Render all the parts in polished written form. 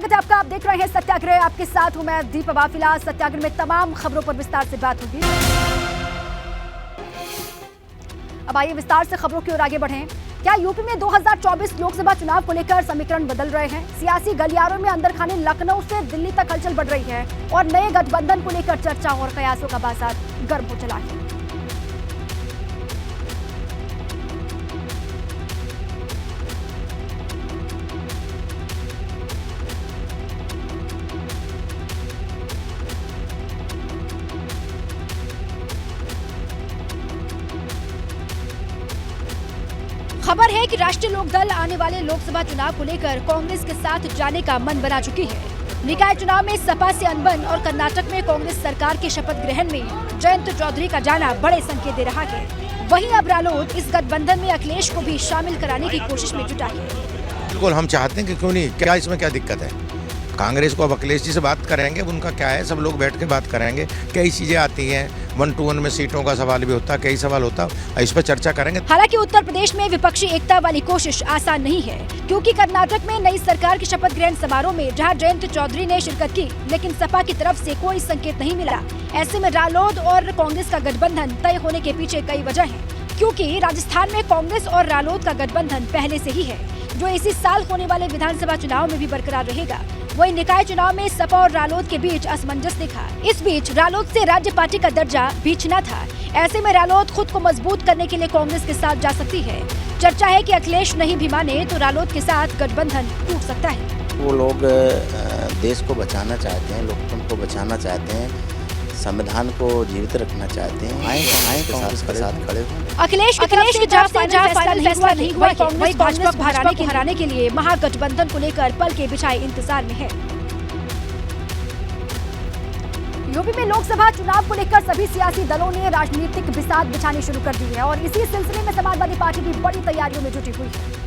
स्वागत है आपका। आप देख रहे हैं सत्याग्रह, आपके साथ हूं मैं दीपा बाफिला। सत्याग्रह में तमाम खबरों पर विस्तार से बात होगी। अब आइए विस्तार से खबरों की ओर आगे बढ़ें। क्या यूपी में 2024 लोकसभा चुनाव को लेकर समीकरण बदल रहे हैं? सियासी गलियारों में अंदर खाने लखनऊ से दिल्ली तक हलचल बढ़ रही है और नए गठबंधन को लेकर चर्चा और कयासों का बाजार गर्म हो चला है। खबर है कि राष्ट्रीय लोकदल आने वाले लोकसभा चुनाव को लेकर कांग्रेस के साथ जाने का मन बना चुकी है। निकाय चुनाव में सपा से अनबन और कर्नाटक में कांग्रेस सरकार के शपथ ग्रहण में जयंत चौधरी का जाना बड़े संकेत दे रहा है। वहीं अब रालोद इस गठबंधन में अखिलेश को भी शामिल कराने की कोशिश में जुटा है। बिल्कुल हम चाहते हैं कि क्यों नहीं, क्या इसमें क्या दिक्कत है? कांग्रेस को अब अखिलेश जी से बात करेंगे, उनका क्या है, सब लोग बैठ के बात करेंगे। कई चीजें आती हैं, 1 to 1 में सीटों का सवाल भी होता है, कई सवाल होता है, इस पर चर्चा करेंगे। हालांकि उत्तर प्रदेश में विपक्षी एकता वाली कोशिश आसान नहीं है, क्योंकि कर्नाटक में नई सरकार के शपथ ग्रहण समारोह में जहां जयंत चौधरी ने शिरकत की, लेकिन सपा की तरफ से कोई संकेत नहीं मिला। ऐसे में रालोद और कांग्रेस का गठबंधन तय होने के पीछे कई वजह है, क्योंकि राजस्थान में कांग्रेस और रालोद का गठबंधन पहले से ही है, जो इसी साल होने वाले विधानसभा चुनाव में भी बरकरार रहेगा। वहीं निकाय चुनाव में सपा और रालोद के बीच असमंजस दिखा। इस बीच रालोद से राज्य पार्टी का दर्जा भी छिना था। ऐसे में रालोद खुद को मजबूत करने के लिए कांग्रेस के साथ जा सकती है। चर्चा है कि अखिलेश नहीं भी माने तो रालोद के साथ गठबंधन टूट सकता है। वो लोग देश को बचाना चाहते हैं, लोकतंत्र को बचाना चाहते हैं, संविधान को जीवित रखना चाहते हैं। आए कांग्रेस के साथ खड़े हों। अखिलेश की तरफ से जब फाइनल फैसला नहीं हुआ, कांग्रेस भाजपा को हराने के लिए महागठबंधन को लेकर पल के बिछाए इंतजार में है। यूपी में लोकसभा चुनाव को लेकर सभी सियासी दलों ने राजनीतिक बिसात बिछानी शुरू कर दी है और इसी सिलसिले में समाजवादी पार्टी भी बड़ी तैयारियों में जुटी हुई है।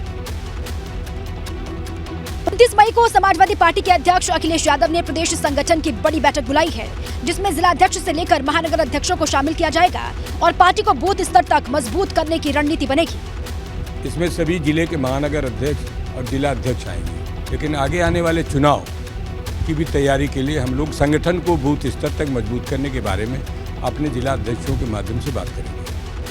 29 मई को समाजवादी पार्टी के अध्यक्ष अखिलेश यादव ने प्रदेश संगठन की बड़ी बैठक बुलाई है, जिसमें जिलाध्यक्ष से लेकर महानगर अध्यक्षों को शामिल किया जाएगा और पार्टी को बूथ स्तर तक मजबूत करने की रणनीति बनेगी। इसमें सभी जिले के महानगर अध्यक्ष और जिला अध्यक्ष आएंगे, लेकिन आगे आने वाले चुनाव की भी तैयारी के लिए हम लोग संगठन को बूथ स्तर तक मजबूत करने के बारे में अपने जिला अध्यक्षों के माध्यम से बात करेंगे।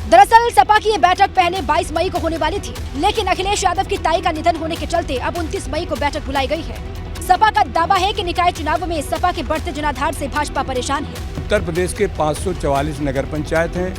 दरअसल सपा की ये बैठक पहले 22 मई को होने वाली थी, लेकिन अखिलेश यादव की ताई का निधन होने के चलते अब 29 मई को बैठक बुलाई गई है। सपा का दावा है कि निकाय चुनाव में सपा के बढ़ते जनाधार से भाजपा परेशान है। उत्तर प्रदेश के 544 नगर पंचायत हैं,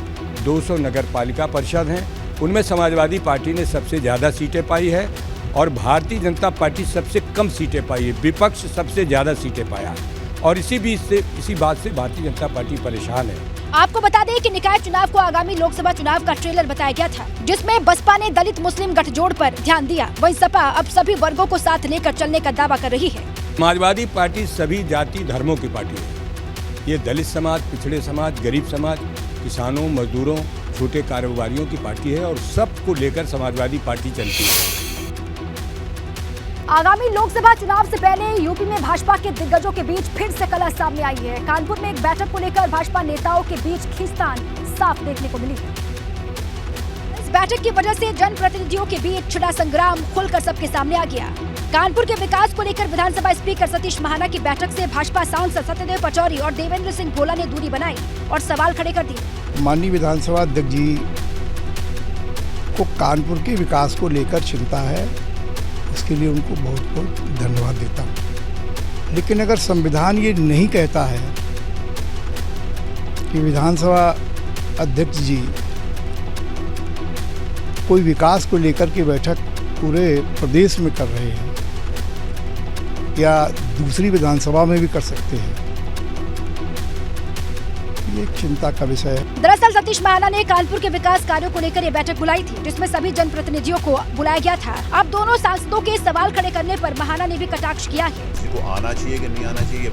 200 नगर पालिका परिषद हैं, उनमें समाजवादी पार्टी ने सबसे ज्यादा सीटें पाई है और भारतीय जनता पार्टी सबसे कम सीटें पाई है। विपक्ष सबसे ज्यादा सीटें पाया और इसी बात से भारतीय जनता पार्टी परेशान है। आपको बता दें कि निकाय चुनाव को आगामी लोकसभा चुनाव का ट्रेलर बताया गया था, जिसमें बसपा ने दलित मुस्लिम गठजोड़ पर ध्यान दिया। वहीं सपा अब सभी वर्गों को साथ लेकर चलने का दावा कर रही है। समाजवादी पार्टी सभी जाति धर्मों की पार्टी है। ये दलित समाज, पिछड़े समाज, गरीब समाज, किसानों, मजदूरों, छोटे कारोबारियों की पार्टी है और सबको लेकर समाजवादी पार्टी चलती है। आगामी लोकसभा चुनाव से पहले यूपी में भाजपा के दिग्गजों के बीच फिर से कलह सामने आई है। कानपुर में एक बैठक को लेकर भाजपा नेताओं के बीच खींचतान साफ देखने को मिली है। इस बैठक की वजह से जनप्रतिनिधियों के बीच छिड़ा संग्राम खुलकर सबके सामने आ गया। कानपुर के विकास को लेकर विधानसभा स्पीकर सतीश महाना की बैठक से भाजपा सांसद सत्यदेव पचौरी और देवेंद्र सिंह भोला ने दूरी बनाई और सवाल खड़े कर दिए। माननीय विधानसभा अध्यक्ष जी को कानपुर के विकास को लेकर चिंता है, उसके लिए उनको बहुत बहुत धन्यवाद देता हूँ। लेकिन अगर संविधान ये नहीं कहता है कि विधानसभा अध्यक्ष जी कोई विकास को लेकर के बैठक पूरे प्रदेश में कर रहे हैं या दूसरी विधानसभा में भी कर सकते हैं, ये चिंता का विषय है। दरअसल सतीश महाना ने कानपुर के विकास कार्यों को लेकर ये बैठक बुलाई थी, जिसमें सभी जनप्रतिनिधियों को बुलाया गया था। अब दोनों सांसदों के सवाल खड़े करने पर महाना ने भी कटाक्ष किया है। किसी को आना चाहिए कि नहीं आना चाहिए,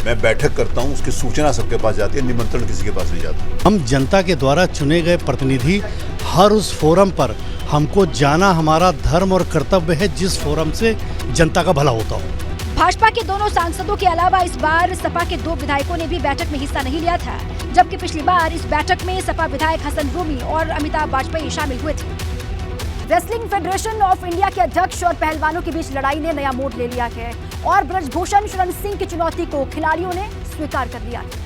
मैं बैठक करता हूँ, उसकी सूचना सबके पास जाती है, निमंत्रण किसी के पास नहीं जाता। हम जनता के द्वारा चुने गए प्रतिनिधि हर उस फोरम पर हमको जाना हमारा धर्म और कर्तव्य है, जिस फोरम से जनता का भला होता हो। भाजपा के दोनों सांसदों के अलावा इस बार सपा के 2 विधायकों ने भी बैठक में हिस्सा नहीं लिया था, जबकि पिछली बार इस बैठक में सपा विधायक हसन रूमी और अमिताभ वाजपेयी शामिल हुए थे। रेसलिंग फेडरेशन ऑफ इंडिया के अध्यक्ष और पहलवानों के बीच लड़ाई ने नया मोड़ ले लिया है और ब्रजभूषण शरण सिंह की चुनौती को खिलाड़ियों ने स्वीकार कर लिया है।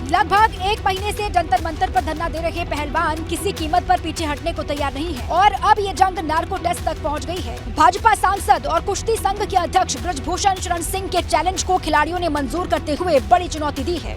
लगभग 1 महीने से जंतर मंतर पर धरना दे रहे पहलवान किसी कीमत पर पीछे हटने को तैयार नहीं है और अब ये जंग नार्को टेस्ट तक पहुंच गई है। भाजपा सांसद और कुश्ती संघ के अध्यक्ष ब्रजभूषण शरण सिंह के चैलेंज को खिलाड़ियों ने मंजूर करते हुए बड़ी चुनौती दी है।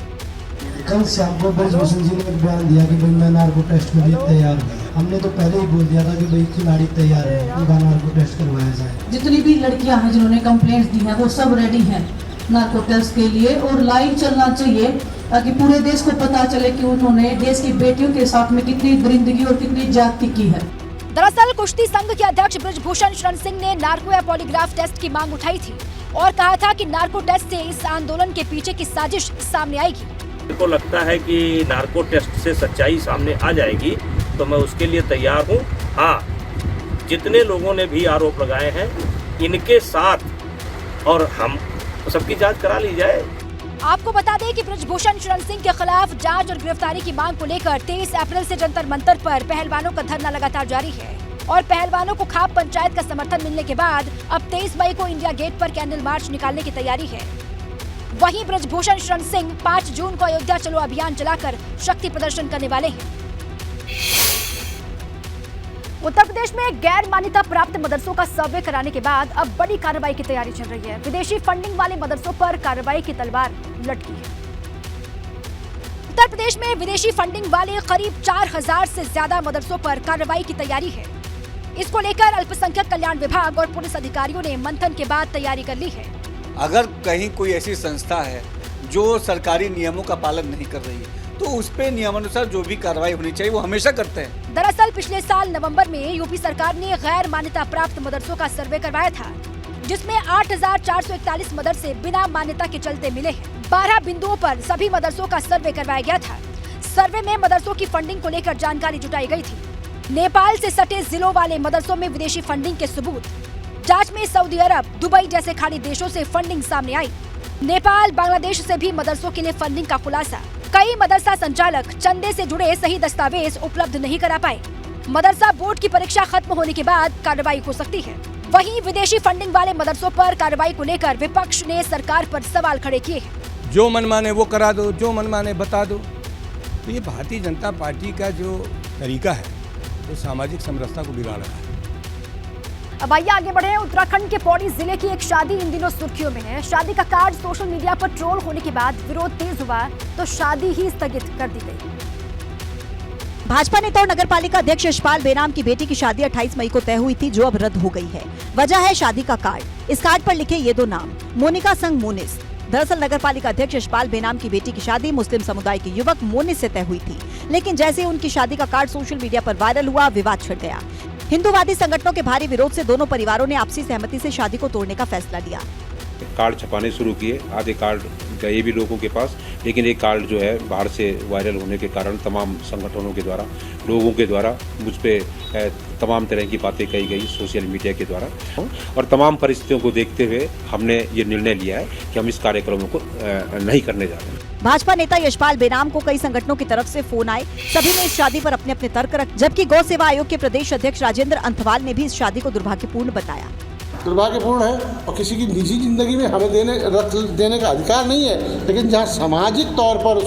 कल शाम को ब्रजभूषण जी ने एक बयान दिया कि भाई मैं नार्को टेस्ट के लिए तैयार हूँ। हमने तो पहले ही बोल दिया था कि भाई खिलाड़ी तैयार है, उनका नार्को टेस्ट करवाया जाए। जितनी भी लड़कियां हैं जिन्होंने कंप्लेंट्स दी हैं वो सब रेडी हैं नार्को टेस्ट के लिए और लाइव चलना चाहिए ताकि पूरे देश को पता चले कि उन्होंने देश की बेटियों के साथ में कितनी दरिंदगी और कितनी ज्यादती की है। दरअसल कुश्ती संघ के अध्यक्ष ब्रजभूषण शरण सिंह ने नार्को या पॉलीग्राफ टेस्ट की मांग उठाई थी और कहा था कि नार्को टेस्ट से इस आंदोलन के पीछे की साजिश सामने आएगी। मेरे को लगता है कि नार्को टेस्ट से सच्चाई सामने आ जाएगी तो मैं उसके लिए तैयार हूँ। हाँ, जितने लोगों ने भी आरोप लगाए हैं इनके साथ और हम सबकी जांच करा ली जाए। आपको बता दें कि ब्रजभूषण शरण सिंह के खिलाफ जांच और गिरफ्तारी की मांग को लेकर 23 अप्रैल से जंतर मंतर पर पहलवानों का धरना लगातार जारी है और पहलवानों को खाप पंचायत का समर्थन मिलने के बाद अब 23 मई को इंडिया गेट पर कैंडल मार्च निकालने की तैयारी है। वहीं ब्रजभूषण शरण सिंह 5 जून को अयोध्या चलो अभियान चलाकर शक्ति प्रदर्शन करने वाले हैं। उत्तर प्रदेश में गैर मान्यता प्राप्त मदरसों का सर्वे कराने के बाद अब बड़ी कार्रवाई की तैयारी चल रही है। विदेशी फंडिंग वाले मदरसों पर कार्रवाई की तलवार लटकी है। उत्तर प्रदेश में विदेशी फंडिंग वाले करीब 4000 से ज्यादा मदरसों पर कार्रवाई की तैयारी है। इसको लेकर अल्पसंख्यक कल्याण विभाग और पुलिस अधिकारियों ने मंथन के बाद तैयारी कर ली है। अगर कहीं कोई ऐसी संस्था है जो सरकारी नियमों का पालन नहीं कर रही है तो उस पे नियमानुसार जो भी कार्रवाई होनी चाहिए वो हमेशा करते हैं। दरअसल पिछले साल नवंबर में यूपी सरकार ने गैर मान्यता प्राप्त मदरसों का सर्वे करवाया था जिसमें 8441 मदरसे बिना मान्यता के चलते मिले हैं। 12 बिंदुओं पर सभी मदरसों का सर्वे करवाया गया था। सर्वे में मदरसों की फंडिंग को लेकर जानकारी जुटाई गई थी। नेपाल से सटे जिलों वाले मदरसों में विदेशी फंडिंग के सबूत। जांच में सऊदी अरब, दुबई जैसे खाड़ी देशों से फंडिंग सामने आई। नेपाल, बांग्लादेश से भी मदरसों के लिए फंडिंग का खुलासा। कई मदरसा संचालक चंदे से जुड़े सही दस्तावेज उपलब्ध नहीं करा पाए। मदरसा बोर्ड की परीक्षा खत्म होने के बाद कार्रवाई हो सकती है। वहीं विदेशी फंडिंग वाले मदरसों पर कार्रवाई को लेकर विपक्ष ने सरकार पर सवाल खड़े किए हैं। जो मन माने वो करा दो, जो मन माने बता दो। तो ये भारतीय जनता पार्टी का जो तरीका है वो सामाजिक समरसता को बिगाड़ रहा है। अब आइए आगे बढ़े। उत्तराखंड के पौड़ी जिले की एक शादी इन दिनों सुर्खियों में है। शादी का कार्ड सोशल मीडिया पर ट्रोल होने के बाद विरोध तेज हुआ तो शादी ही स्थगित कर दी गई। भाजपा नेता और नगरपालिका अध्यक्ष यशपाल बेनाम की बेटी की शादी 28 मई को तय हुई थी जो अब रद्द हो गई है। वजह है शादी का कार्ड। इस कार्ड पर लिखे ये 2 नाम, मोनिका संग मोनिस। दरअसल नगरपालिका अध्यक्ष यशपाल बेनाम की बेटी की शादी मुस्लिम समुदाय के युवक मोनिस से तय हुई थी, लेकिन जैसे ही उनकी शादी का कार्ड सोशल मीडिया पर वायरल हुआ विवाद छिड़ गया। हिंदूवादी संगठनों के भारी विरोध से दोनों परिवारों ने आपसी सहमति से शादी को तोड़ने का फैसला लिया। कार्ड छपाने शुरू किए। आधे कार्ड गए भी लोगों के पास, लेकिन एक कार्ड जो है बाहर से वायरल होने के कारण तमाम संगठनों के द्वारा, लोगों के द्वारा मुझ पे तमाम तरह की बातें कही गई सोशल मीडिया के द्वारा। और तमाम परिस्थितियों को देखते हुए हमने ये निर्णय लिया है कि हम इस कार्यक्रमों को नहीं करने जा रहे हैं। भाजपा नेता यशपाल बेनाम को कई संगठनों की तरफ से फोन आए। सभी ने इस शादी पर अपने अपने तर्क रखे, जबकि गौ सेवा आयोग के प्रदेश अध्यक्ष राजेंद्र अंथवाल ने भी इस शादी को दुर्भाग्यपूर्ण बताया। दुर्भाग्यपूर्ण है और किसी की निजी जिंदगी में हमें देने का अधिकार नहीं है, लेकिन जहाँ सामाजिक तौर पर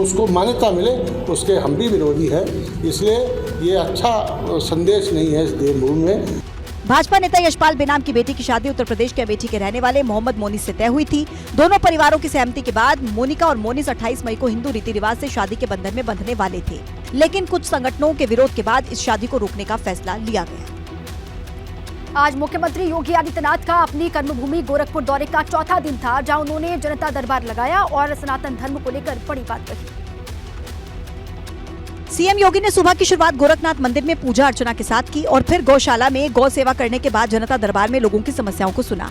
उसको मान्यता मिले उसके हम भी विरोधी हैं। इसलिए ये अच्छा संदेश नहीं है इस देवभूमि में। भाजपा नेता यशपाल बेनाम की बेटी की शादी उत्तर प्रदेश के अमेठी के रहने वाले मोहम्मद मोनिस से तय हुई थी। दोनों परिवारों की सहमति के बाद मोनिका और मोनिस 28 मई को हिंदू रीति रिवाज से शादी के बंधन में बंधने वाले थे, लेकिन कुछ संगठनों के विरोध के बाद इस शादी को रोकने का फैसला लिया गया। आज मुख्यमंत्री योगी आदित्यनाथ का अपनी कर्मभूमि गोरखपुर दौरे का 4था दिन था, जहां उन्होंने जनता दरबार लगाया और सनातन धर्म को लेकर बड़ी बात कही। सीएम योगी ने सुबह की शुरुआत गोरखनाथ मंदिर में पूजा अर्चना के साथ की और फिर गौशाला में गौ सेवा करने के बाद जनता दरबार में लोगों की समस्याओं को सुना,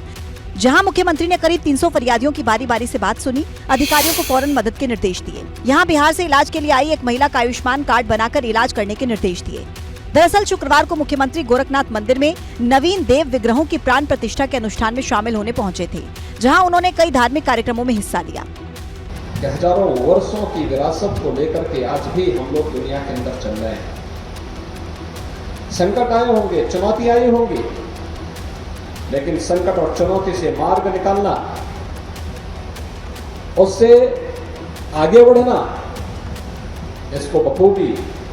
जहां मुख्यमंत्री ने करीब 300 फरियादियों की बारी बारी से बात सुनी। अधिकारियों को फौरन मदद के निर्देश दिए। यहां बिहार से इलाज के लिए आई एक महिला का आयुष्मान कार्ड बनाकर इलाज करने के निर्देश दिए। दरअसल शुक्रवार को मुख्यमंत्री गोरखनाथ मंदिर में नवीन देव विग्रहों की प्राण प्रतिष्ठा के अनुष्ठान में शामिल होने पहुंचे थे, जहां उन्होंने कई धार्मिक कार्यक्रमों में हिस्सा लिया। हजारों वर्षों की विरासत को लेकर के आज भी हम लोग दुनिया के अंदर चल रहे हैं। संकट आए होंगे, चुनौती आई होंगी, लेकिन संकट और चुनौती से मार्ग निकालना, उससे आगे बढ़ना, इसको बखूबी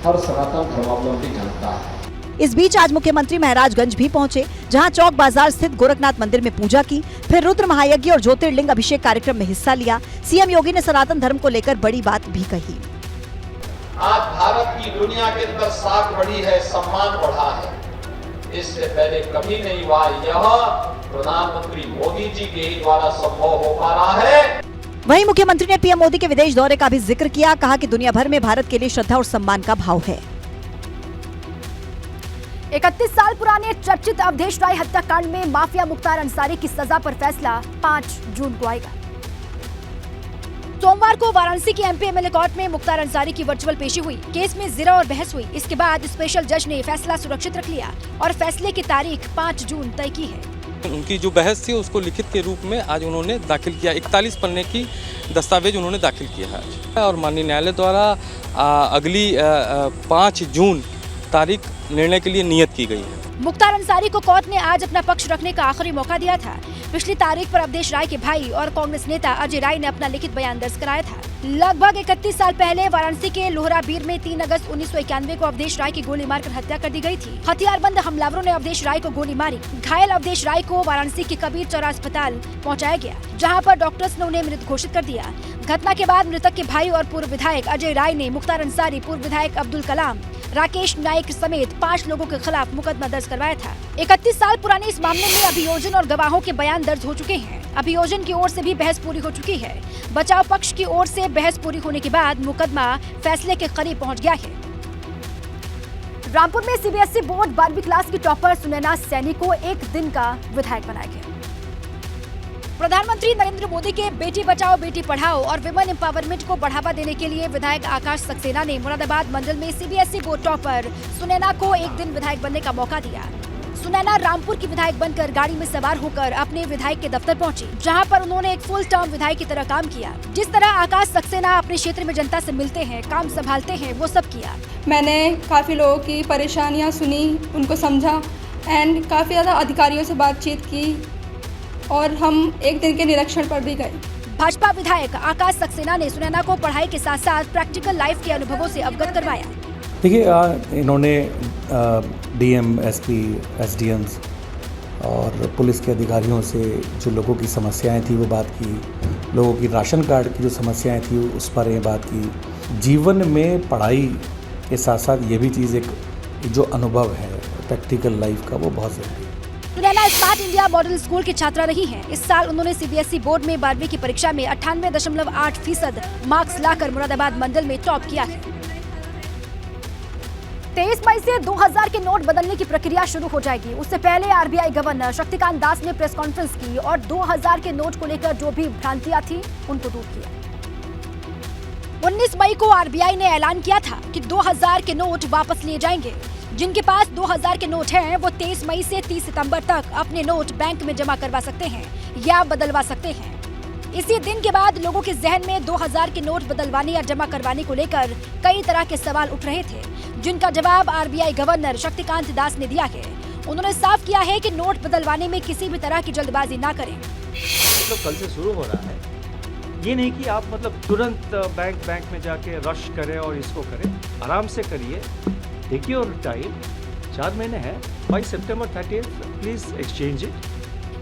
हर सनातन धर्मावलंबी जानता है। इस बीच आज मुख्यमंत्री महाराजगंज भी पहुंचे, जहां चौक बाजार स्थित गोरखनाथ मंदिर में पूजा की, फिर रुद्र महायज्ञ और ज्योतिर्लिंग अभिषेक कार्यक्रम में हिस्सा लिया। सीएम योगी ने सनातन धर्म को लेकर बड़ी बात भी कही। आज भारत की दुनिया के अंदर साख बढ़ी है, सम्मान बढ़ा है, इससे पहले कभी नहीं हुआ। यह प्रधानमंत्री मोदी जी के ही द्वारा संभव हो पा रहा है। वहीं मुख्यमंत्री ने पीएम मोदी के विदेश दौरे का भी जिक्र किया, कहा कि दुनिया भर में भारत के लिए श्रद्धा और सम्मान का भाव है। 31 साल पुराने चर्चित अवधेश राय हत्याकांड में माफिया मुख्तार अंसारी की सजा पर फैसला 5 जून को आएगा। सोमवार को वाराणसी की एमपी एमएलए कोर्ट में मुख्तार अंसारी की वर्चुअल पेशी हुई। केस में जिरा और बहस हुई। इसके बाद स्पेशल जज ने फैसला सुरक्षित रख लिया और फैसले की तारीख 5 जून तय की है। उनकी जो बहस थी उसको लिखित के रूप में आज उन्होंने दाखिल किया। 41 पन्ने की दस्तावेज उन्होंने दाखिल किया है आज, और माननीय न्यायालय द्वारा अगली 5 जून तारीख निर्णय के लिए नियत की गई है। मुख्तार अंसारी को कोर्ट ने आज अपना पक्ष रखने का आखिरी मौका दिया था। पिछली तारीख पर अवधेश राय के भाई और कांग्रेस नेता अजय राय ने अपना लिखित बयान दर्ज कराया था। लगभग 31 साल पहले वाराणसी के लोहराबीर में 3 अगस्त 1991 को अवधेश राय की गोली मारकर हत्या कर दी गई थी। हथियारबंद हमलावरों ने अवधेश राय को गोली मारी। घायल अवधेश राय को वाराणसी के कबीर चौरा अस्पताल पहुंचाया गया, जहां पर डॉक्टर्स ने उन्हें मृत घोषित कर दिया। घटना के बाद मृतक के भाई और पूर्व विधायक अजय राय ने मुख्तार अंसारी, पूर्व विधायक अब्दुल कलाम, राकेश नाइक समेत 5 लोगों के खिलाफ मुकदमा दर्ज करवाया था। 31 साल पुराने इस मामले में अभियोजन और गवाहों के बयान दर्ज हो चुके हैं। अभियोजन की ओर से भी बहस पूरी हो चुकी है। बचाव पक्ष की ओर से बहस पूरी होने के बाद मुकदमा फैसले के करीब पहुंच गया है। रामपुर में सीबीएसई बोर्ड 12वीं क्लास की टॉपर सुनैना सैनी को 1 दिन का विधायक बनाया गया। प्रधानमंत्री नरेंद्र मोदी के बेटी बचाओ बेटी पढ़ाओ और विमेन एम्पावरमेंट को बढ़ावा देने के लिए विधायक आकाश सक्सेना ने मुरादाबाद मंडल में सीबीएसई बोर्ड टॉपर सुनैना को 1 दिन विधायक बनने का मौका दिया। सुनैना रामपुर की विधायक बनकर गाड़ी में सवार होकर अपने विधायक के दफ्तर पहुंची, जहां पर उन्होंने एक फुल टर्म विधायक की तरह काम किया। जिस तरह आकाश सक्सेना अपने क्षेत्र में जनता से मिलते हैं, काम संभालते हैं, वो सब किया। मैंने काफ़ी लोगों की परेशानियां सुनी, उनको समझा एंड काफ़ी ज़्यादा अधिकारियों से बातचीत की और हम 1 दिन के निरीक्षण पर भी गए। भाजपा विधायक आकाश सक्सेना ने सुनैना को पढ़ाई के साथ साथ प्रैक्टिकल लाइफ के अनुभवों से अवगत करवाया। देखिए, इन्होंने डीएम, एसपी, एसडीएम्स और पुलिस के अधिकारियों से जो लोगों की समस्याएं थी वो बात की, लोगों की राशन कार्ड की जो समस्याएं थी उस पर ये बात की। जीवन में पढ़ाई के साथ साथ ये भी चीज़ एक जो अनुभव है प्रैक्टिकल लाइफ का, वो बहुत ज़रूरी है। Sunaina smart India model school की छात्रा रही हैं। इस साल उन्होंने सीबीएसई बोर्ड में 12वीं की परीक्षा में 98.8% मार्क्स लाकर मुरादाबाद मंडल में टॉप किया है। 23 मई से 2000 के नोट बदलने की प्रक्रिया शुरू हो जाएगी। उससे पहले आरबीआई गवर्नर शक्तिकांत दास ने प्रेस कॉन्फ्रेंस की और 2000 के नोट को लेकर जो भी भ्रांतियां थी उनको दूर किया। 19 मई को आरबीआई ने ऐलान किया था कि 2000 के नोट वापस लिए जाएंगे। जिनके पास 2000 के नोट हैं, वो 23 मई से 30 सितंबर तक अपने नोट बैंक में जमा करवा सकते हैं या बदलवा सकते हैं। इसी दिन के बाद लोगों के जहन में 2000 के नोट बदलवाने या जमा करवाने को लेकर कई तरह के सवाल उठ रहे थे, जिनका जवाब आरबीआई गवर्नर शक्तिकांत दास ने दिया है। उन्होंने साफ किया है कि नोट बदलवाने में किसी भी तरह की जल्दबाजी ना करें। मतलब कल से शुरू हो रहा है, ये नहीं कि आप मतलब तुरंत बैंक में जाके रश करें और इसको करें। आराम से करिए, देखिए और टाइम 4 महीने है। By September 30 please exchange it.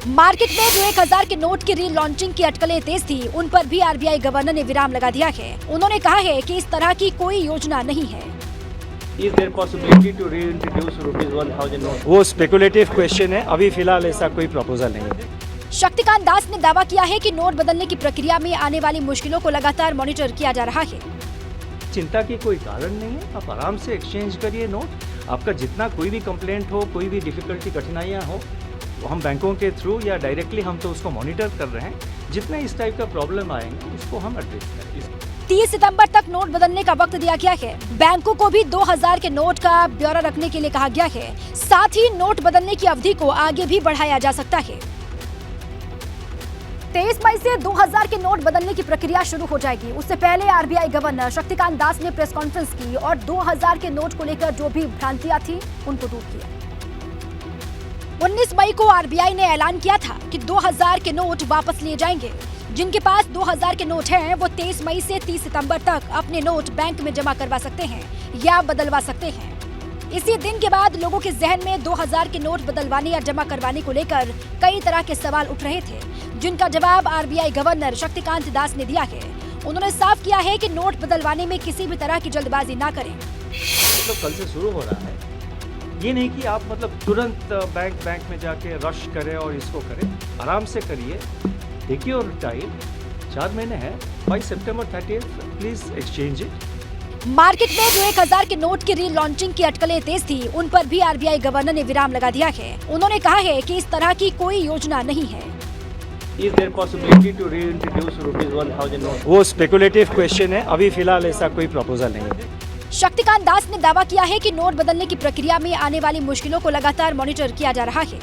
Market में जो 1000 के नोट की री लॉन्चिंग की अटकलें तेज थी, उन पर भी आरबीआई गवर्नर ने विराम लगा दिया है। उन्होंने कहा है कि इस तरह की कोई योजना नहीं है। Is there possibility to reintroduce ₹1000 note? वो स्पेकुलेटिव क्वेश्चन है, अभी फिलहाल ऐसा कोई प्रपोजल नहीं है। शक्तिकांत दास ने दावा किया है कि नोट बदलने की प्रक्रिया में आने वाली मुश्किलों को लगातार मॉनिटर किया जा रहा है। चिंता की कोई कारण नहीं है, आप आराम से एक्सचेंज करिए नोट। आपका जितना कोई भी कंप्लेंट हो, कोई भी डिफिकल्टी, कठिनाइयाँ हो, तो हम बैंकों के थ्रू या डायरेक्टली हम तो उसको मॉनिटर कर रहे हैं। जितने इस टाइप का प्रॉब्लम आएंगे उसको हम एड्रेस करेंगे। 30 सितंबर तक नोट बदलने का वक्त दिया गया है। बैंकों को भी 2000 के नोट का ब्यौरा रखने के लिए कहा गया है। साथ ही नोट बदलने की अवधि को आगे भी बढ़ाया जा सकता है। 23 मई से 2000 के नोट बदलने की प्रक्रिया शुरू हो जाएगी। उससे पहले आरबीआई गवर्नर शक्तिकांत दास ने प्रेस कॉन्फ्रेंस की और 2000 के नोट को लेकर जो भी भ्रांतियां थी उनको दूर किया। 19 मई को आरबीआई ने ऐलान किया था कि 2000 के नोट वापस लिए जाएंगे। जिनके पास 2000 के नोट हैं वो 23 मई से 30 सितंबर तक अपने नोट बैंक में जमा करवा सकते हैं या बदलवा सकते हैं। इसी दिन के बाद लोगों के जहन में 2000 के नोट बदलवाने या जमा करवाने को लेकर कई तरह के सवाल उठ रहे थे, जिनका जवाब आरबीआई गवर्नर शक्तिकांत दास ने दिया है। उन्होंने साफ किया है कि नोट बदलवाने में किसी भी तरह की जल्दबाजी ना करें। मतलब कल से शुरू हो रहा है, ये नहीं कि आप मतलब तुरंत बैंक में जाके रश करें और इसको करें। आराम से करिए, देखिए और टाइम 4 महीने हैं। By September 30 please exchange it. Market में जो 1000 के नोट की री लॉन्चिंग की अटकलें तेज थी, उन पर भी आरबीआई गवर्नर ने विराम लगा दिया है। उन्होंने कहा है कि इस तरह की कोई योजना नहीं है। Is there possibility to reintroduce ₹1000 note? वो स्पेकुलेटिव क्वेश्चन है, अभी फिलहाल ऐसा कोई प्रपोजल नहीं है। शक्तिकांत दास ने दावा किया है कि नोट बदलने की प्रक्रिया में आने वाली मुश्किलों को लगातार मॉनिटर किया जा रहा है।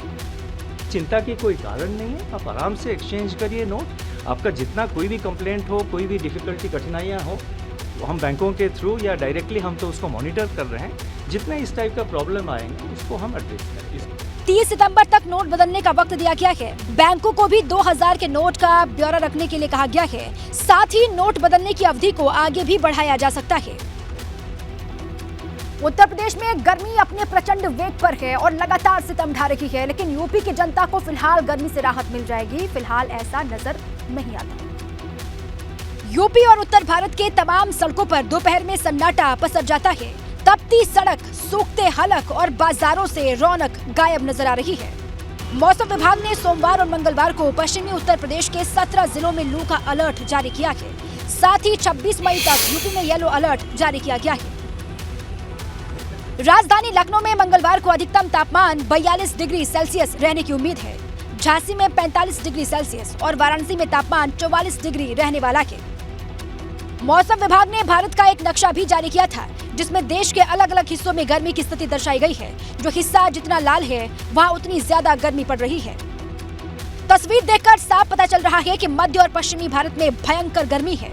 चिंता की कोई कारण नहीं है, आप आराम से एक्सचेंज करिए नोट। आपका जितना कोई भी कंप्लेंट हो, कोई भी डिफिकल्टी कठिनाइयाँ हो, हम बैंकों के थ्रू या डायरेक्टली हम तो उसको मॉनिटर कर रहे हैं। जितने इस टाइप का प्रॉब्लम आएंगे उसको हम एड्रेस करेंगे। 30 सितंबर तक नोट बदलने का वक्त दिया गया है। बैंकों को भी 2000 के नोट का ब्यौरा रखने के लिए कहा गया है। साथ ही नोट बदलने की अवधि को आगे भी बढ़ाया जा सकता है। उत्तर प्रदेश में गर्मी अपने प्रचंड वेग पर है और लगातार सितम ढा रही है, लेकिन यूपी की जनता को फिलहाल गर्मी से राहत मिल जाएगी। फिलहाल ऐसा नजर नहीं आता। यूपी और उत्तर भारत के तमाम सड़कों पर दोपहर में सन्नाटा पसर जाता है। तपती सड़क, सूखते हलक और बाजारों से रौनक गायब नजर आ रही है। मौसम विभाग ने सोमवार और मंगलवार को पश्चिमी उत्तर प्रदेश के 17 जिलों में लू का अलर्ट जारी किया है। साथ ही 26 मई तक यूपी में येलो अलर्ट जारी किया गया है। राजधानी लखनऊ में मंगलवार को अधिकतम तापमान 42 डिग्री सेल्सियस रहने की उम्मीद है। झांसी में 45 डिग्री सेल्सियस और वाराणसी में तापमान 44 डिग्री रहने वाला है। मौसम विभाग ने भारत का एक नक्शा भी जारी किया था, जिसमें देश के अलग अलग हिस्सों में गर्मी की स्थिति दर्शाई गई है। जो हिस्सा जितना लाल है, वहाँ उतनी ज्यादा गर्मी पड़ रही है। तस्वीर देखकर साफ पता चल रहा है कि मध्य और पश्चिमी भारत में भयंकर गर्मी है।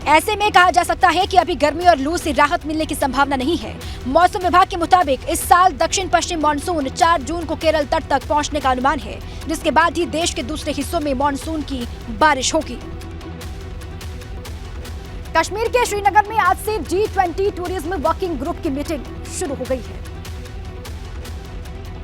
ऐसे में कहा जा सकता है कि अभी गर्मी और लू से राहत मिलने की संभावना नहीं है। मौसम विभाग के मुताबिक इस साल दक्षिण पश्चिम मानसून 4 जून को केरल तट तक पहुंचने का अनुमान है, जिसके बाद ही देश के दूसरे हिस्सों में मानसून की बारिश होगी। कश्मीर के श्रीनगर में आज से G20 टूरिज्म वर्किंग ग्रुप की मीटिंग शुरू हो गई है।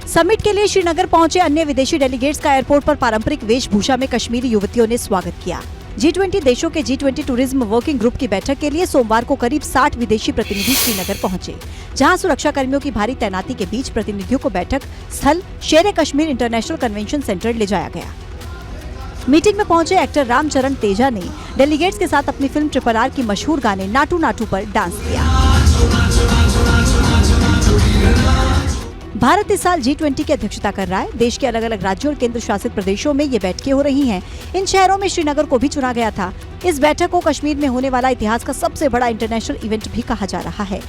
समिट के लिए श्रीनगर पहुंचे अन्य विदेशी डेलीगेट्स का एयरपोर्ट पर पारंपरिक वेशभूषा में कश्मीरी युवतियों ने स्वागत किया। G20 देशों के G20 टूरिज्म वर्किंग ग्रुप की बैठक के लिए सोमवार को करीब 60 विदेशी प्रतिनिधि श्रीनगर पहुंचे, जहां सुरक्षा कर्मियों की भारी तैनाती के बीच प्रतिनिधियों को बैठक स्थल शेर कश्मीर इंटरनेशनल कन्वेंशन सेंटर ले जाया गया। मीटिंग में पहुंचे एक्टर रामचरण तेजा ने डेलीगेट्स के साथ अपनी फिल्म RRR की मशहूर गाने नाटू नाटू पर डांस किया। भारत इस साल G20 की अध्यक्षता कर रहा है। देश के अलग अलग राज्यों और केंद्र शासित प्रदेशों में ये बैठकें हो रही हैं। इन शहरों में श्रीनगर को भी चुना गया था। इस बैठक को कश्मीर में होने वाला इतिहास का सबसे बड़ा इंटरनेशनल इवेंट भी कहा जा रहा है।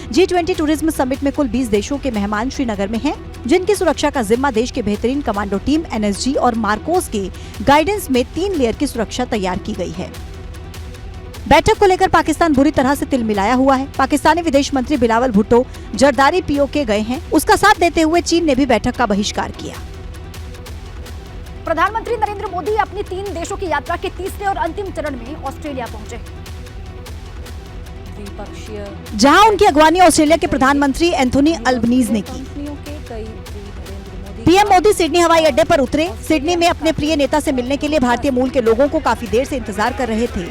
G20 टूरिज्म समिट में कुल 20 देशों के मेहमान श्रीनगर में हैं, जिनकी सुरक्षा का जिम्मा देश के बेहतरीन कमांडो टीम NSG और मार्कोस के गाइडेंस में 3 लेयर की सुरक्षा तैयार की गई है। बैठक को लेकर पाकिस्तान बुरी तरह से तिलमिलाया हुआ है। पाकिस्तानी विदेश मंत्री बिलावल भुट्टो जरदारी POK गए हैं। उसका साथ देते हुए चीन ने भी बैठक का बहिष्कार किया। प्रधानमंत्री नरेंद्र मोदी अपनी 3 देशों की यात्रा के तीसरे और अंतिम चरण में ऑस्ट्रेलिया पहुंचे, जहां उनकी अगवानी ऑस्ट्रेलिया के प्रधानमंत्री एंथोनी अल्बनीज ने की। पीएम मोदी सिडनी हवाई अड्डे पर उतरे। सिडनी में अपने प्रिय नेता से मिलने के लिए भारतीय मूल के लोगों को काफी देर से इंतजार कर रहे थे।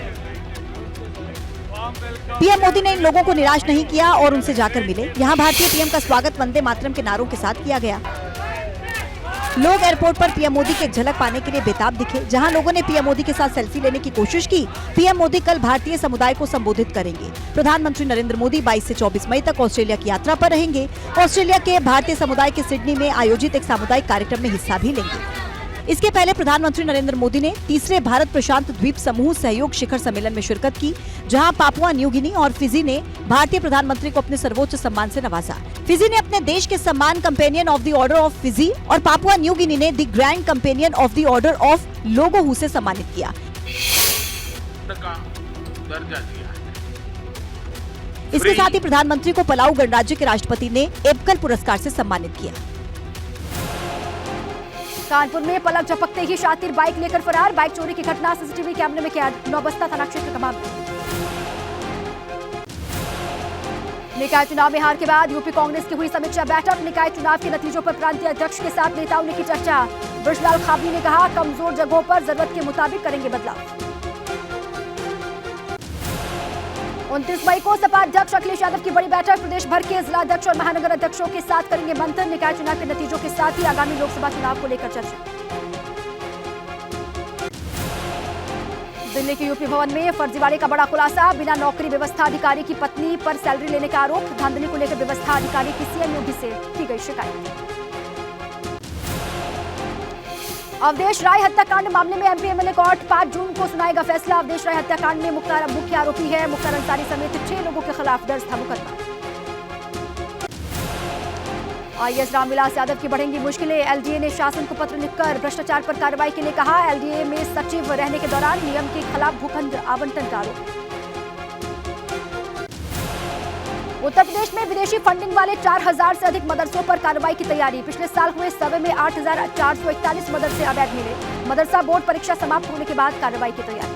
पीएम मोदी ने इन लोगों को निराश नहीं किया और उनसे जाकर मिले। यहाँ भारतीय पीएम का स्वागत वंदे मातरम के नारों के साथ किया गया। लोग एयरपोर्ट पर पीएम मोदी की एक झलक पाने के लिए बेताब दिखे। जहां लोगों ने पीएम मोदी के साथ सेल्फी लेने की कोशिश की। पीएम मोदी कल भारतीय समुदाय को संबोधित करेंगे। प्रधानमंत्री नरेंद्र मोदी 22 से 24 मई तक ऑस्ट्रेलिया की यात्रा पर रहेंगे। ऑस्ट्रेलिया के भारतीय समुदाय के सिडनी में आयोजित एक सामुदायिक कार्यक्रम में हिस्सा भी लेंगे। इसके पहले प्रधानमंत्री नरेंद्र मोदी ने तीसरे भारत प्रशांत द्वीप समूह सहयोग शिखर सम्मेलन में शिरकत की, जहां पापुआ न्यू गिनी और फिजी ने भारतीय प्रधानमंत्री को अपने सर्वोच्च सम्मान से नवाजा। फिजी ने अपने देश के सम्मान companion of the order of Fiji और पापुआ न्यू गिनी ने the grand companion of the order of लोगोहू से सम्मानित किया। इसके साथ ही प्रधानमंत्री को पलाऊ गणराज्य के राष्ट्रपति ने एपकल पुरस्कार से सम्मानित किया। कानपुर में पलक झपकते ही शातिर बाइक लेकर फरार। बाइक चोरी की घटना सीसीटीवी कैमरे में कैद। नौबस्ता थाना क्षेत्र का मामला। निकाय चुनाव में हार के बाद यूपी कांग्रेस की हुई समीक्षा बैठक। निकाय चुनाव के नतीजों पर प्रांतीय अध्यक्ष के साथ नेताओं ने की चर्चा। ब्रजलाल खाबी ने कहा, कमजोर जगहों पर जरूरत के मुताबिक करेंगे बदलाव। 29 मई को सपा अध्यक्ष अखिलेश यादव की बड़ी बैठक। प्रदेश भर के जिला अध्यक्ष और महानगर अध्यक्षों के साथ करेंगे मंथन। निकाय चुनाव के नतीजों के साथ ही आगामी लोकसभा चुनाव को लेकर चर्चा। दिल्ली के यूपी भवन में फर्जीवाड़े का बड़ा खुलासा। बिना नौकरी व्यवस्था अधिकारी की पत्नी पर सैलरी लेने का आरोप। धांधली को लेकर व्यवस्था अधिकारी की सीएम योगी से की गई शिकायत। अवधेश राय हत्याकांड मामले में एमपी एमएलए कोर्ट 5 जून को सुनाएगा फैसला। अवधेश राय हत्याकांड में मुख्तार मुख्य आरोपी है। मुख्तार अंसारी समेत 6 लोगों के खिलाफ दर्ज था मुकदमा। आईएएस रामविलास यादव की बढ़ेंगी मुश्किलें। एलडीए ने शासन को पत्र लिखकर भ्रष्टाचार पर कार्रवाई के लिए कहा। एलडीए में सचिव रहने के दौरान नियम के खिलाफ भूखंड आवंटन का आरोप। उत्तर प्रदेश में विदेशी फंडिंग वाले 4000 से अधिक मदरसों पर कार्रवाई की तैयारी। पिछले साल हुए सर्वे में 8441 मदरसे अवैध मिले। मदरसा बोर्ड परीक्षा समाप्त होने के बाद कार्रवाई की तैयारी।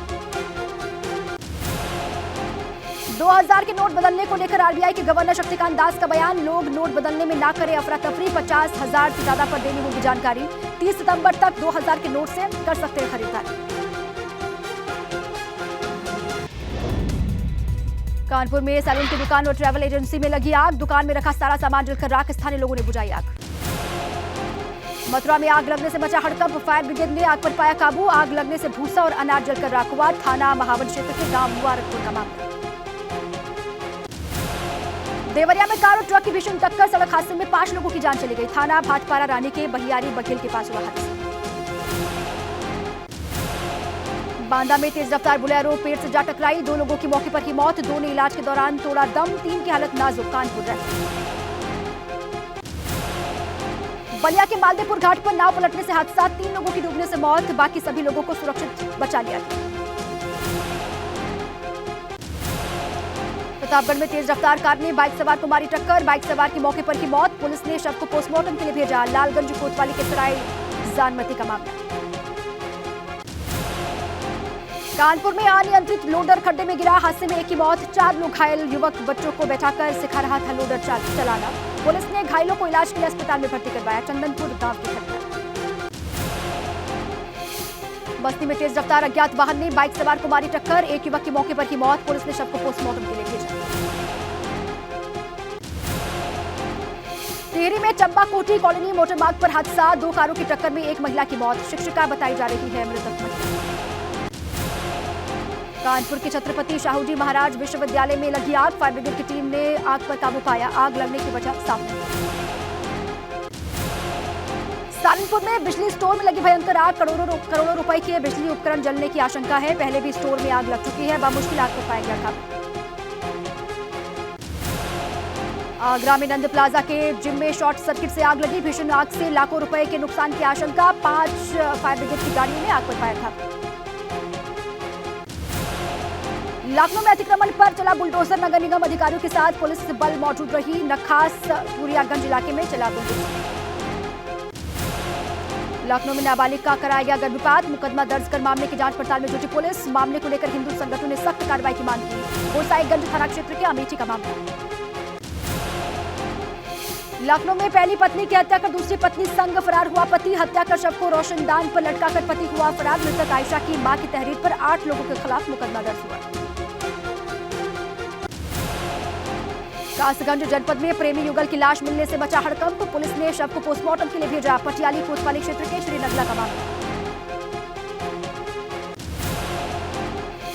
2000 के नोट बदलने को लेकर आरबीआई के गवर्नर शक्तिकांत दास का बयान। लोग नोट बदलने में ना करें अफरा तफरी। 50,000 से ज्यादा पर देनी होगी जानकारी। 30 सितंबर तक 2000 के नोट से कर सकते हैं खरीदारी। कानपुर में सैलून की दुकान और ट्रैवल एजेंसी में लगी आग। दुकान में रखा सारा सामान जलकर राख। स्थानीय लोगों ने बुझाई आग। मथुरा में आग लगने से मचा हड़कंप। फायर ब्रिगेड ने आग पर पाया काबू। आग लगने से भूसा और अनाज जलकर राख हुआ। थाना महावन क्षेत्र के गांव मुबारकपुर का मामला। देवरिया में कार और ट्रक की भीषण टक्कर। सड़क हादसे में 5 लोगों की जान चली गई। थाना भाटपारा रानी के बहियारी बघेल के पास हुआ हादसा। बांदा में तेज रफ्तार बुलेरो पेड़ से जा टकराई। 2 लोगों की मौके पर ही मौत। 2 ने इलाज के दौरान तोड़ा दम। 3 की हालत नाजुक। कानपुर रेफर। बलिया के मालदेपुर घाट पर नाव पलटने से हादसा। 3 लोगों की डूबने से मौत। बाकी सभी लोगों को सुरक्षित बचा लिया गया। प्रतापगढ़ में तेज रफ्तार कार ने बाइक सवार को मारी टक्कर। बाइक सवार की मौके पर ही मौत। पुलिस ने शव को पोस्टमार्टम के लिए भेजा। लालगंज कोतवाली के सराय जानमती का मामला। कानपुर में अनियंत्रित लोडर खड्डे में गिरा। हादसे में 1 की मौत। 4 लोग घायल। युवक बच्चों को बैठाकर सिखा रहा था लोडर चलाना। पुलिस ने घायलों को इलाज के लिए अस्पताल में भर्ती करवाया। चंदनपुर गांव की घटना। बस्ती में तेज रफ्तार अज्ञात वाहन ने बाइक सवार को मारी टक्कर। 1 युवक की मौके पर ही मौत। पुलिस ने शव को पोस्टमार्टम के लिए भेजा। टिहरी में चंपाकोटी कॉलोनी मोटरमार्ग पर हादसा। 2 कारों की टक्कर में 1 महिला की मौत। शिक्षिका बताई जा रही है मृतक महिला। कानपुर के छत्रपति शाहूजी महाराज विश्वविद्यालय में लगी आग। फायर ब्रिगेड की टीम ने आग पर काबू पाया। आग लगने की वजह साफ नहीं। सालनपुर में बिजली स्टोर में लगी भयंकर आग। करोड़ों रुपए के बिजली उपकरण जलने की आशंका है। पहले भी स्टोर में आग लग चुकी है। बामुश्किल आग पर पाया गया काबू। आगरा में नंद प्लाजा के जिम में शॉर्ट सर्किट से आग लगी। भीषण आग से लाखों रुपए के नुकसान की आशंका। 5 फायर ब्रिगेड की गाड़ियों ने आग पर पाया था। लखनऊ में अतिक्रमण पर चला बुलडोजर। नगर निगम अधिकारियों के साथ पुलिस बल मौजूद रही। नखास पुरियागंज इलाके में चला बुलडोजर। लखनऊ में नाबालिग का कराया गया गर्भपात। मुकदमा दर्ज कर मामले की जांच पड़ताल में जुटी पुलिस। मामले को लेकर हिंदू संगठनों ने सख्त कार्रवाई की मांग की। गोसाईगंज थाना क्षेत्र के अमेठी का मामला। लखनऊ में पहली पत्नी की हत्या कर दूसरी पत्नी संग फरार हुआ पति। हत्या कर शव को रोशनदान पर लटकाकर पति हुआ फरार। मृतक आयशा की मां की तहरीर पर 8 लोगों के खिलाफ मुकदमा दर्ज हुआ। कासगंज जनपद में प्रेमी युगल की लाश मिलने से मचा हड़कंप। पुलिस ने शव को पोस्टमार्टम के लिए भेजा। पटियाली कोतवाली क्षेत्र के श्रीनगला का मामला।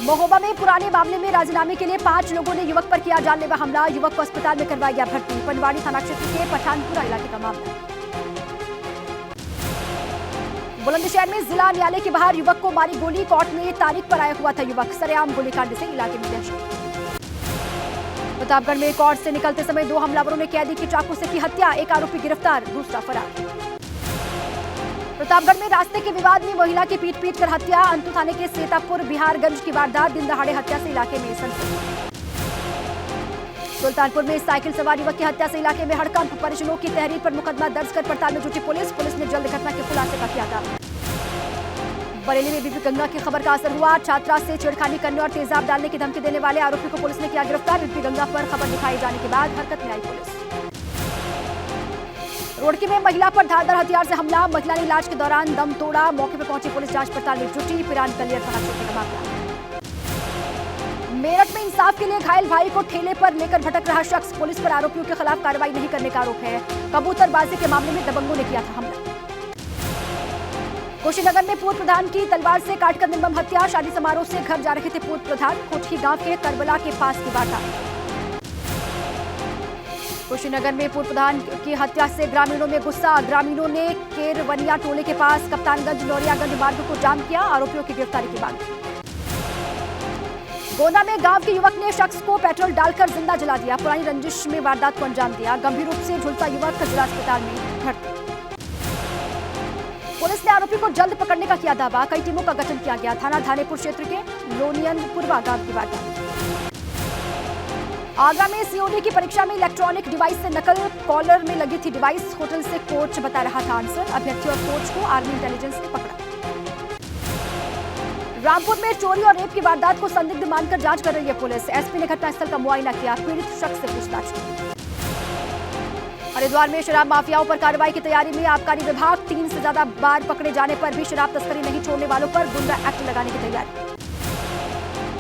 महोबा में पुराने मामले में राजीनामे के लिए 5 लोगों ने युवक पर किया जानलेवा हमला। युवक को अस्पताल में करवाया गया भर्ती। पंडवाड़ी थाना क्षेत्र के पठानपुरा इलाके का मामला। बुलंदशहर में जिला न्यायालय के बाहर युवक को मारी गोली, कोर्ट में तारीख पर आया हुआ था युवक। सरेआम गोलीकांड से इलाके में दहशत। प्रतापगढ़ में कोर्ट से निकलते समय 2 हमलावरों ने कैदी की चाकू से की हत्या, एक आरोपी गिरफ्तार, दूसरा फरार। प्रतापगढ़ में रास्ते के विवाद में महिला की पीट कर हत्या, अंतु थाने के सीतापुर बिहारगंज की वारदात, दिन दहाड़े हत्या से इलाके में सनसनी। सुल्तानपुर में साइकिल सवार युवक की हत्या से इलाके में हड़कंप, परिजनों की तहरीर पर मुकदमा दर्ज कर पड़ताल में जुटी पुलिस ने जल्द घटना के खुलासे का किया था। बरेली में बीबी गंगा की खबर का असर हुआ, छात्रा से छेड़खानी करने और तेजाब डालने की धमकी देने वाले आरोपी को पुलिस ने किया गिरफ्तार। बीबी गंगा पर खबर दिखाई जाने के बाद हरकत में आई पुलिस। रोडकी में महिला पर धारदार हथियार से हमला, महिला ने इलाज के दौरान दम तोड़ा, मौके पर पहुंची पुलिस जांच पड़ताल में जुटी। पिरान कलियर थाना क्षेत्र का मामला। मेरठ में इंसाफ के लिए घायल भाई को ठेले पर लेकर भटक रहा शख्स, पुलिस पर आरोपियों के खिलाफ कार्रवाई नहीं करने का आरोप है। कबूतरबाजी के मामले में दबंगों ने किया था हमला। कुशीनगर में पूर्व प्रधान की तलवार से काटकर निर्मम हत्या, शादी समारोह से घर जा रहे थे पूर्व प्रधान, कोठी गांव के करबला के पास की वारदात। कुशीनगर में पूर्व प्रधान की हत्या से ग्रामीणों में गुस्सा, ग्रामीणों ने केरवनिया टोले के पास कप्तानगंज नौरियागंज मार्ग को जाम किया, आरोपियों की गिरफ्तारी की मांग। गोंदा में गांव के युवक ने शख्स को पेट्रोल डालकर जिंदा जला दिया, पुरानी रंजिश में वारदात को अंजाम दिया, गंभीर रूप से झुलसा युवक जिला अस्पताल में भर्ती। पुलिस ने आरोपी को जल्द पकड़ने का किया दावा, कई टीमों का गठन किया गया। थाना धानेपुर क्षेत्र के लोनियनपुरवा गांव की वारदात। आगरा में सीओडी की परीक्षा में इलेक्ट्रॉनिक डिवाइस से नकल, कॉलर में लगी थी डिवाइस, होटल से कोच बता रहा था आंसर, अभ्यर्थी और कोच को आर्मी इंटेलिजेंस ने पकड़ा। रामपुर में चोरी और रेप की वारदात को संदिग्ध मानकर जांच कर रही है पुलिस, एसपी ने घटनास्थल का मुआयना किया, पीड़ित शख्स से पूछताछ की। हरिद्वार में शराब माफियाओं पर कार्रवाई की तैयारी में आबकारी विभाग, 3 से ज्यादा बार पकड़े जाने पर भी शराब तस्करी नहीं छोड़ने वालों पर गुंडा एक्ट लगाने की तैयारी।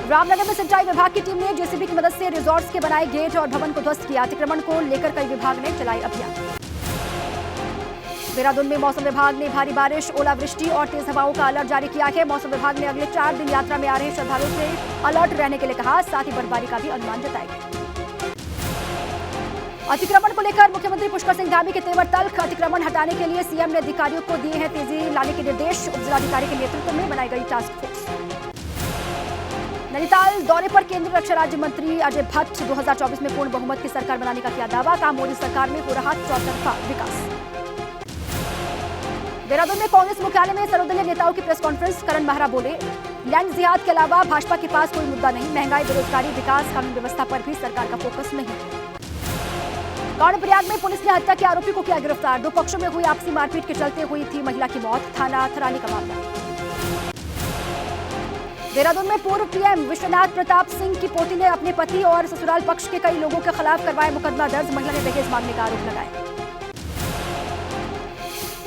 रामनगर में सिंचाई विभाग की टीम ने जेसीबी की मदद से रिजॉर्ट्स के बनाए गेट और भवन को ध्वस्त किया, अतिक्रमण को लेकर कई विभाग ने चलाए अभियान। देहरादून में मौसम विभाग ने भारी बारिश, ओलावृष्टि और तेज हवाओं का अलर्ट जारी किया है। मौसम विभाग ने अगले 4 दिन यात्रा में आ रहे श्रद्धालुओं से अलर्ट रहने के लिए कहा, साथ ही बर्फबारी का भी अनुमान जताया। अतिक्रमण को लेकर मुख्यमंत्री पुष्कर सिंह धामी के तेवर तल्ख, अतिक्रमण हटाने के लिए सीएम ने अधिकारियों को दिए हैं तेजी लाने के निर्देश, उपजिलाधिकारी के नेतृत्व में बनाई गई टास्क फोर्स। नैनीताल दौरे पर केंद्रीय रक्षा राज्य मंत्री अजय भट्ट, 2024 में पूर्ण बहुमत की सरकार बनाने का किया दावा, कहा मोदी सरकार में हो रहा चौतरफा विकास। देहरादून में कांग्रेस मुख्यालय में सर्वदलीय नेताओं की प्रेस कॉन्फ्रेंस, करण महरा बोले, लैंड जिहाद के अलावा भाजपा के पास कोई मुद्दा नहीं, महंगाई, बेरोजगारी, विकास, कानून व्यवस्था पर भी सरकार का फोकस नहीं। कर्णप्रयाग में पुलिस ने हत्या के आरोपी को किया गिरफ्तार, 2 पक्षों में हुई आपसी मारपीट के चलते हुई थी महिला की मौत, थाना थराली का मामला। देहरादून में पूर्व पीएम विश्वनाथ प्रताप सिंह की पोती ने अपने पति और ससुराल पक्ष के कई लोगों के खिलाफ करवाया मुकदमा दर्ज, महिला ने दहेज मांगने का आरोप लगाया।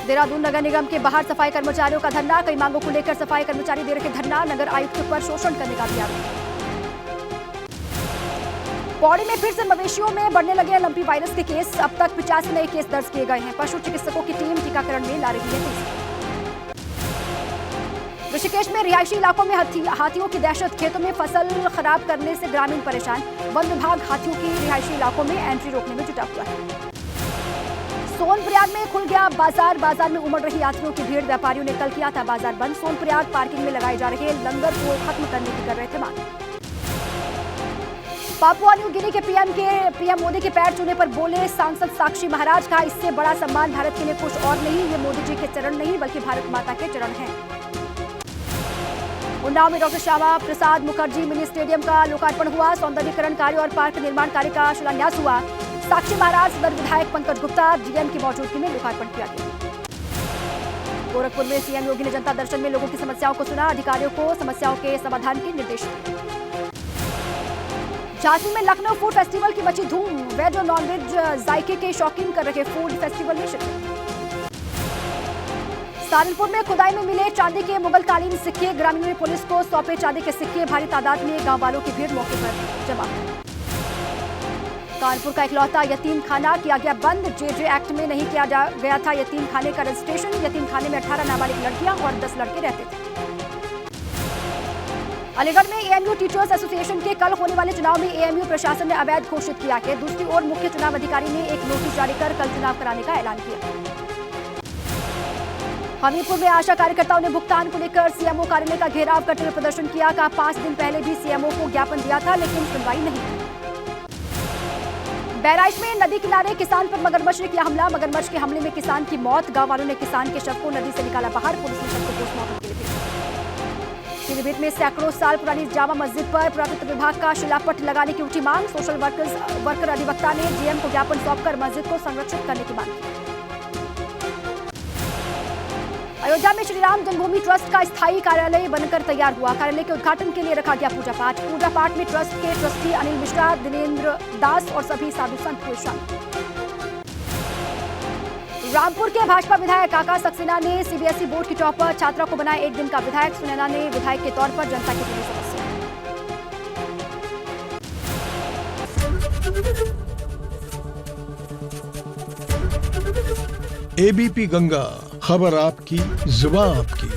देहरादून नगर निगम के बाहर सफाई कर्मचारियों का धरना, कई मांगों को लेकर सफाई कर्मचारी दे रहे धरना, नगर आयुक्त पर शोषण करने का भी आरोप। पौड़ी में फिर से मवेशियों में बढ़ने लगे लंपी वायरस के केस, अब तक 85 नए केस दर्ज किए गए हैं, पशु चिकित्सकों की टीम टीकाकरण में ला रही है तेजी। ऋषिकेश में रिहायशी इलाकों में हाथियों की दहशत, खेतों में फसल खराब करने से ग्रामीण परेशान, वन विभाग हाथियों की रिहायशी इलाकों में एंट्री रोकने में जुटा हुआ है। सोनप्रयाग में खुल गया बाजार, बाजार में उमड़ रही यात्रियों की भीड़, व्यापारियों ने कल किया था बाजार बंद, सोनप्रयाग पार्किंग में लगाए जा रहे लंगर को खत्म करने की कर रहे थे मांग। पापुआ न्यू गिनी के पीएम मोदी के पैर छूने पर बोले सांसद साक्षी महाराज, कहा इससे बड़ा सम्मान भारत के लिए कुछ और नहीं, ये मोदी जी के चरण नहीं बल्कि भारत माता के चरण हैं। उन्नाव में doctor Shyama Prasad Mukherjee mini stadium का लोकार्पण हुआ, सौंदर्यीकरण कार्य और पार्क निर्माण कार्य का शिलान्यास हुआ, साक्षी महाराज सदर विधायक पंकज गुप्ता डीएम की मौजूदगी में लोकार्पण किया गया। गोरखपुर में सीएम योगी ने जनता दर्शन में लोगों की समस्याओं को सुना, अधिकारियों को समस्याओं के समाधान के निर्देश दिए। झांसी में लखनऊ फूड फेस्टिवल की मची धूम, वेज और नॉनवेज जायके के शौकीन कर रहे फूड फेस्टिवल में शिरकत। सहारनपुर में खुदाई में मिले चांदी के मुगलकालीन सिक्के, ग्रामीणों ने पुलिस को सौंपे चांदी के सिक्के, भारी तादाद में गांव वालों की भीड़ मौके पर जमा। कानपुर का इकलौता यतीम खाना किया गया बंद, जेजे एक्ट में नहीं किया गया था यतीम खाने का रजिस्ट्रेशन, यतीम खाने में 18 नाबालिग लड़कियां और 10 लड़के रहते थे। अलीगढ़ में एएमयू टीचर्स एसोसिएशन के कल होने वाले चुनाव में एएमयू प्रशासन ने अवैध घोषित किया है, दूसरी ओर मुख्य चुनाव अधिकारी ने एक नोटिस जारी कर कल चुनाव कराने का ऐलान किया। हमीरपुर में आशा कार्यकर्ताओं ने भुगतान को लेकर सीएमओ कार्यालय का घेराव करते हुए प्रदर्शन किया। कहा 5 दिन पहले भी सीएमओ को ज्ञापन दिया था, लेकिन सुनवाई नहीं। बहराइच में नदी किनारे किसान पर मगरमच्छ ने किया हमला। मगरमच्छ के हमले में किसान की मौत। गांव वालों ने किसान के शव को नदी से निकाला बाहर। पुलिस ने शव को पोस्टमार्टम के लिए भेजा। पीलीभीत में सैकड़ों साल पुरानी जामा मस्जिद पर पुरातत्व विभाग का शिलापट लगाने की उठी मांग। सोशल वर्कर अधिवक्ता ने डीएम को ज्ञापन सौंपकर मस्जिद को संरक्षित करने की मांग की। अयोध्या में श्री राम जन्मभूमि ट्रस्ट का स्थायी कार्यालय बनकर तैयार हुआ। कार्यालय के उद्घाटन के लिए रखा गया पूजा पाठ। पूजा पाठ में ट्रस्ट के ट्रस्टी अनिल मिश्रा, दिनेंद्र दास और सभी साधु संत हुए शामिल। रामपुर के भाजपा विधायक आकाश सक्सेना ने सीबीएसई बोर्ड की टॉपर छात्रा को बनाया 1 दिन का विधायक। सुनैना ने विधायक के तौर पर जनता की सुनी समस्या। एबीपी गंगा, खबर आपकी, जुबान आपकी।